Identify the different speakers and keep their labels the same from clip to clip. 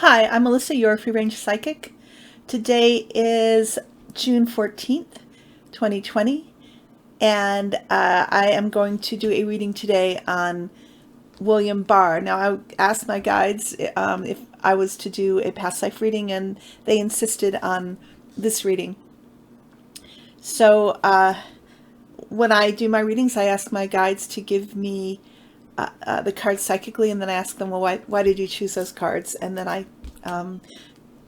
Speaker 1: Hi, I'm Melissa, your Free Range Psychic. Today is June 14th, 2020, and I am going to do a reading today on William Barr. Now, I asked my guides if I was to do a past life reading, and they insisted on this reading. So when I do my readings, I ask my guides to give me the cards psychically, and then I ask them, well, why did you choose those cards? And then I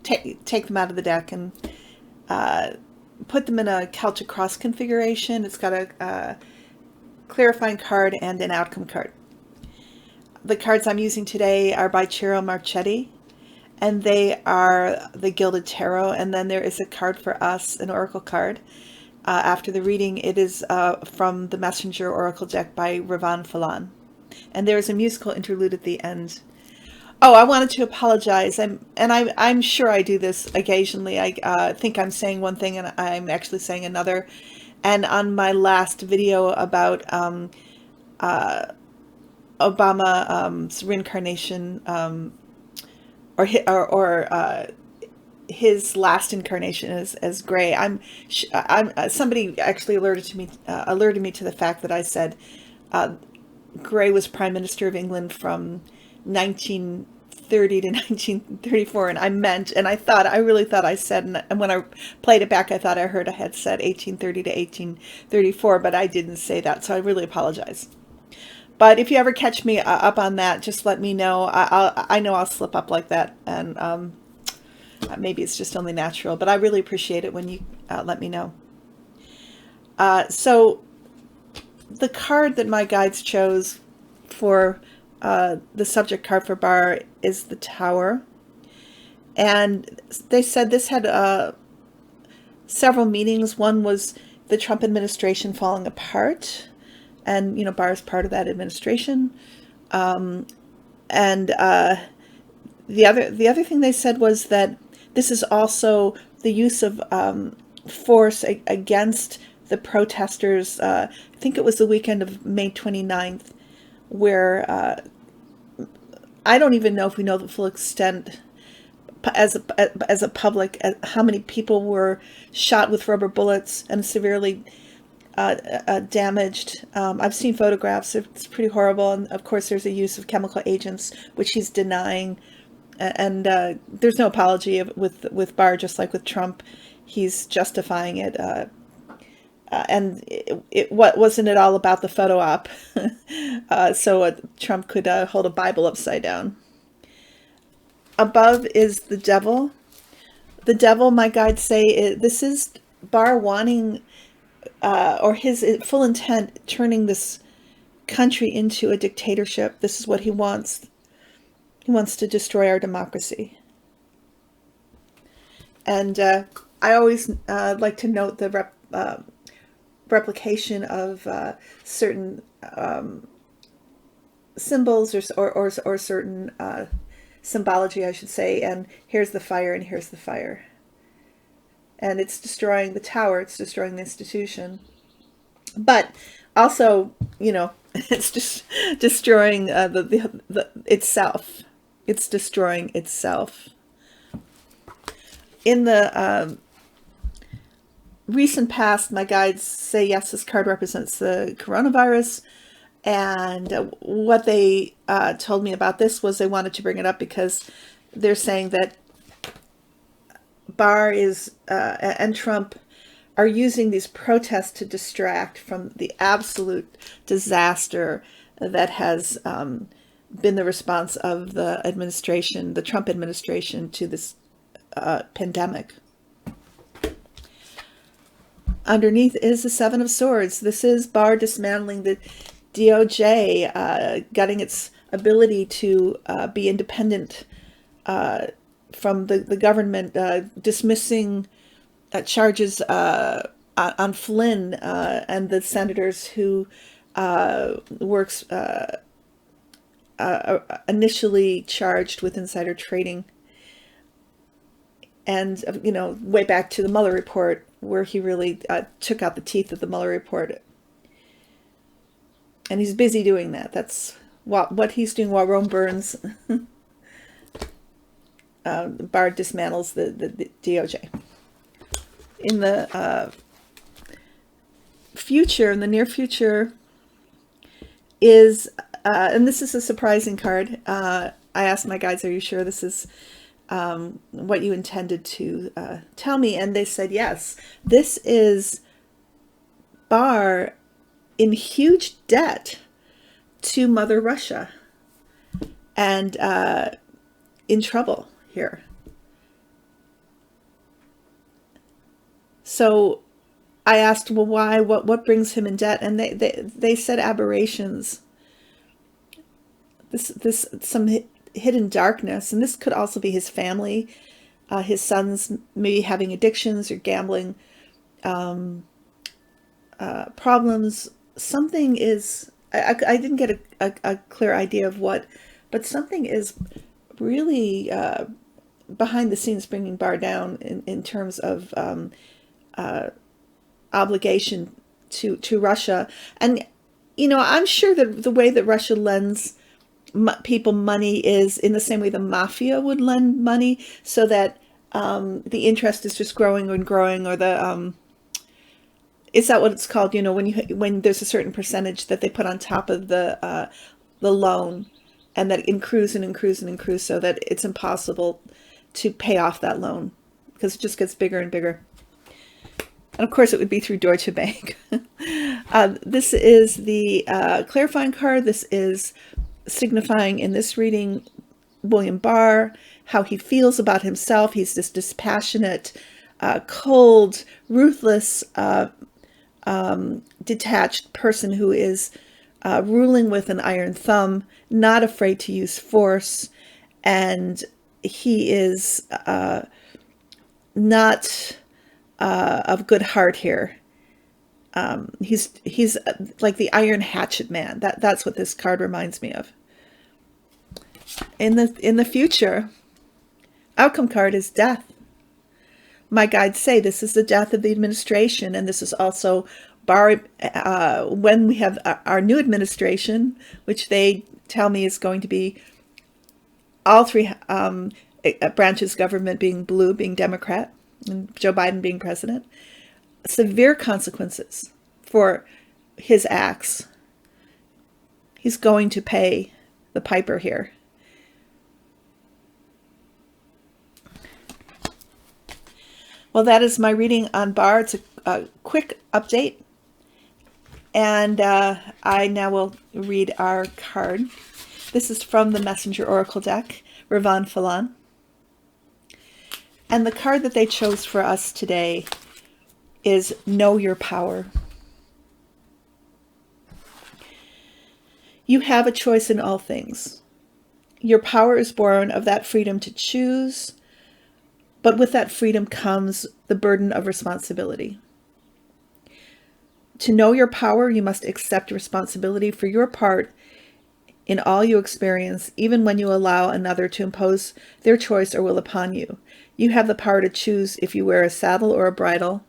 Speaker 1: take them out of the deck and put them in a Celtic cross configuration. It's got a clarifying card and an outcome card. The cards I'm using today are by Ciro Marchetti, and they are the Gilded Tarot. And then there is a card for us, an oracle card. After the reading, it is from the Messenger Oracle deck by Ravan Falan. And there is a musical interlude at the end. Oh, I wanted to apologize. I'm sure I do this occasionally. I think I'm saying one thing and I'm actually saying another. And on my last video about Obama's reincarnation, or his last incarnation as Gray, somebody actually alerted me to the fact that I said Gray was Prime Minister of England from 1930 to 1934, and I really thought I said, and when I played it back, I thought I heard I had said 1830 to 1834, but I didn't say that, so I really apologize. But if you ever catch me up on that, just let me know. I know I'll slip up like that, and maybe it's just only natural, but I really appreciate it when you let me know. So the card that my guides chose for the subject card for Barr is the Tower. And they said this had several meanings. One was the Trump administration falling apart. And, you know, Barr is part of that administration. And the other thing they said was that this is also the use of force against the protesters. I think it was the weekend of May 29th, where I don't even know if we know the full extent as a public, how many people were shot with rubber bullets and severely damaged. I've seen photographs. It's pretty horrible. And of course, there's a use of chemical agents, which he's denying. And there's no apology with Barr, just like with Trump. He's justifying it. And wasn't it all about the photo op? So Trump could hold a Bible upside down. Above is the devil. The devil, my guides say, this is Barr wanting, or his full intent, turning this country into a dictatorship. This is what he wants. He wants to destroy our democracy. And I always like to note the replication of certain symbols or certain symbology, I should say. And here's the fire, and here's the fire. And it's destroying the tower. It's destroying the institution. But also, you know, it's just destroying the itself. It's destroying itself. In the recent past, my guides say, yes, this card represents the coronavirus. And what they told me about this was they wanted to bring it up because they're saying that Barr is and Trump are using these protests to distract from the absolute disaster that has been the response of the administration, the Trump administration, to this pandemic. Underneath is the Seven of Swords. This is Barr dismantling the DOJ, gutting its ability to be independent from the government, dismissing charges on Flynn and the senators who works initially charged with insider trading. And, way back to the Mueller report, where he really took out the teeth of the Mueller report. And he's busy doing that. That's what he's doing while Rome burns. Barr dismantles the DOJ. In the future, in the near future, is, and this is a surprising card. I asked my guides, are you sure this is what you intended to tell me? And they said yes. This is Barr in huge debt to Mother Russia and in trouble here. So I asked, well, why? What brings him in debt? And they said aberrations. This some hidden darkness, and this could also be his family, his sons maybe having addictions or gambling problems. Something is, I didn't get a clear idea of what, but something is really behind the scenes bringing Barr down in terms of obligation to Russia. And, I'm sure that the way that Russia lends people money is in the same way the mafia would lend money, so that the interest is just growing and growing, or the is that what it's called? When there's a certain percentage that they put on top of the loan, and that accrues and accrues and accrues, so that it's impossible to pay off that loan because it just gets bigger and bigger. And of course, it would be through Deutsche Bank. This is the clarifying card. This is signifying in this reading William Barr, how he feels about himself. He's this dispassionate, cold, ruthless, detached person who is ruling with an iron thumb, not afraid to use force, and he is not of good heart here. He's like the iron hatchet man. That's what this card reminds me of. In the future, outcome card is death. My guides say this is the death of the administration, and this is also Barr, when we have our new administration, which they tell me is going to be all three branches of government being blue, being Democrat, and Joe Biden being president. Severe consequences for his acts. He's going to pay the piper here. Well, that is my reading on Barr. It's a quick update. And I now will read our card. This is from the Messenger Oracle deck, Ravan Falan. And the card that they chose for us today is Know Your Power. You have a choice in all things. Your power is born of that freedom to choose, but with that freedom comes the burden of responsibility. To know your power, you must accept responsibility for your part in all you experience, even when you allow another to impose their choice or will upon you. You have the power to choose if you wear a saddle or a bridle,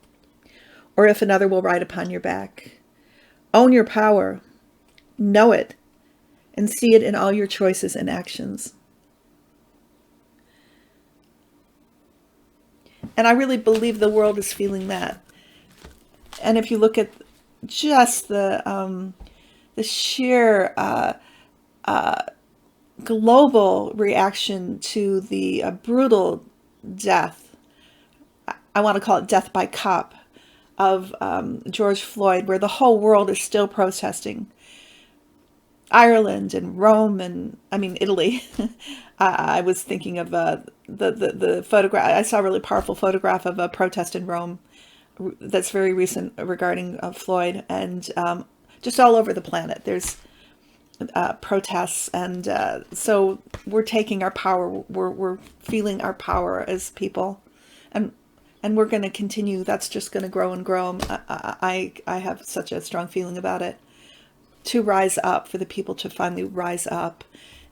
Speaker 1: or if another will ride upon your back. Own your power, know it, and see it in all your choices and actions. And I really believe the world is feeling that. And if you look at just the sheer global reaction to the brutal death, I want to call it death by cop, of George Floyd, where the whole world is still protesting. Ireland and Rome and, I mean, Italy. I was thinking of the photograph. I saw a really powerful photograph of a protest in Rome that's very recent regarding Floyd, and just all over the planet. There's protests, and so we're taking our power. We're feeling our power as people, and we're going to continue. That's just going to grow and grow. I have such a strong feeling about it. To rise up, for the people to finally rise up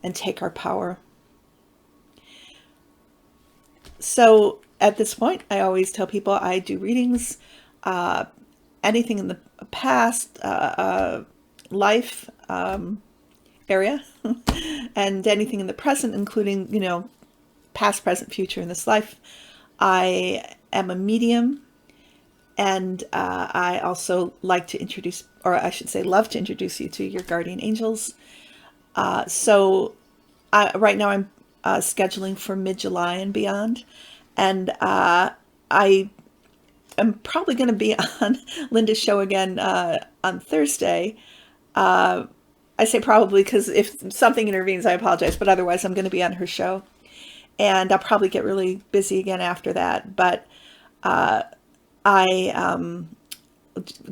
Speaker 1: and take our power. So at this point, I always tell people I do readings, anything in the past, life area, and anything in the present, including, past, present, future in this life. I am a medium, and I also like to introduce, or I should say, love to introduce you to your guardian angels. So right now I'm scheduling for mid-July and beyond. And I am probably going to be on Linda's show again on Thursday. I say probably because if something intervenes, I apologize. But otherwise, I'm going to be on her show. And I'll probably get really busy again after that. But I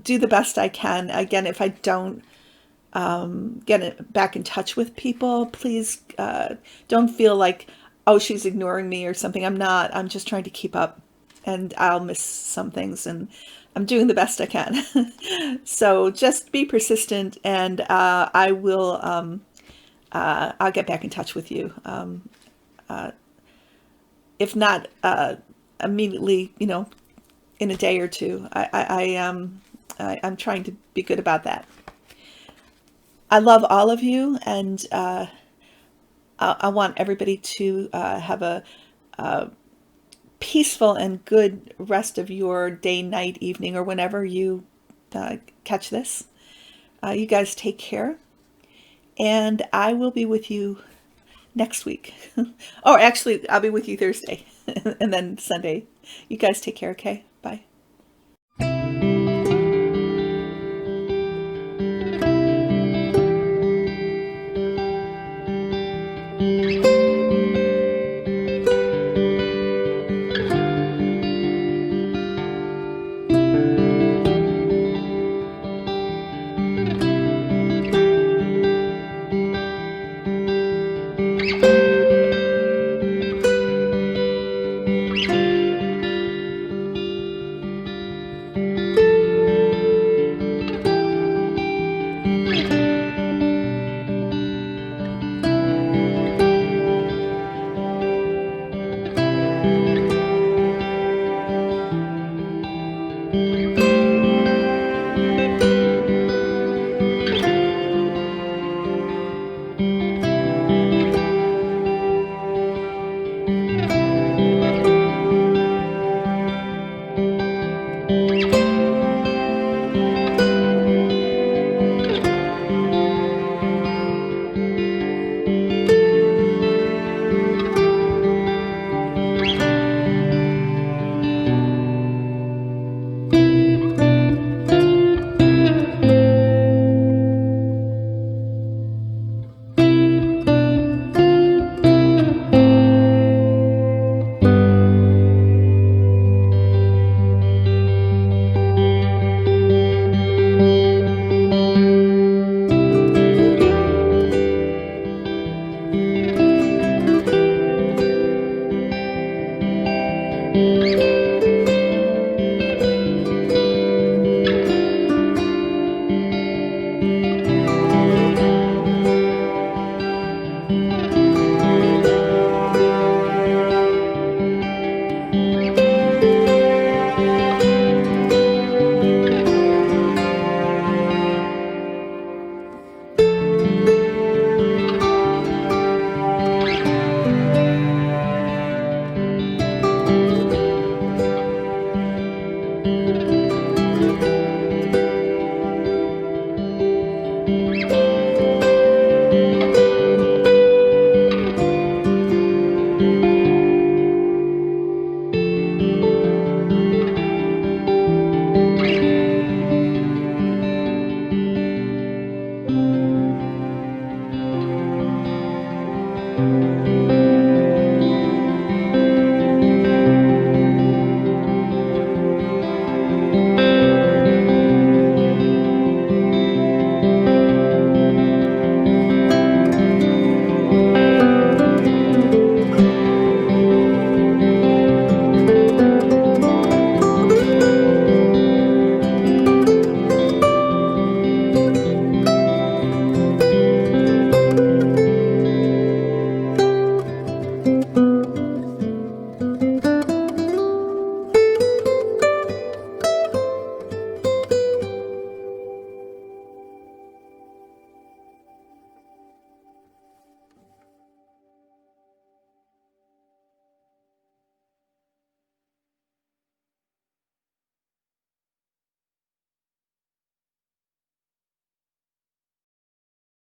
Speaker 1: do the best I can. Again, if I don't get back in touch with people, please don't feel like, oh, she's ignoring me or something. I'm not. I'm just trying to keep up, and I'll miss some things, and I'm doing the best I can. So just be persistent, and I will. I'll get back in touch with you. If not immediately, in a day or two. I'm trying to be good about that. I love all of you, and I want everybody to have a peaceful and good rest of your day, night, evening, or whenever you catch this. You guys take care, and I will be with you next week. Oh, actually, I'll be with you Thursday and then Sunday. You guys take care, okay? Bye.